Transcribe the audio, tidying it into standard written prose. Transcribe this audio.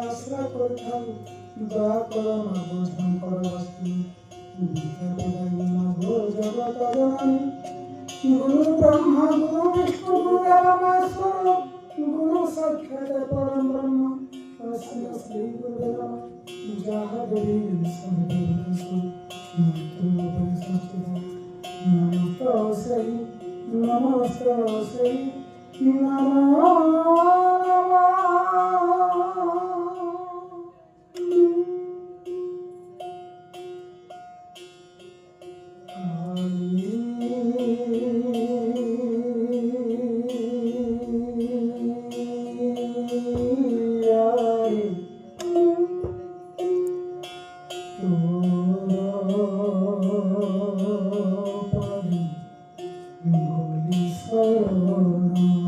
আশ্রয় করে থাকি দয়া করো না বোঝন করো বস্তি জগত জননী গুরু ব্রহ্মা গুরু বিষ্ণু গুরু মহেশ্বর গুরু সাক্ষাৎ পরম ব্রহ্ম তস্मै শ্রী গুরুবে নমঃ যাহা দেবী সর্বদেবেষু নমস্তস্যৈ নমস্তস্যৈ নমো Holy Spirit.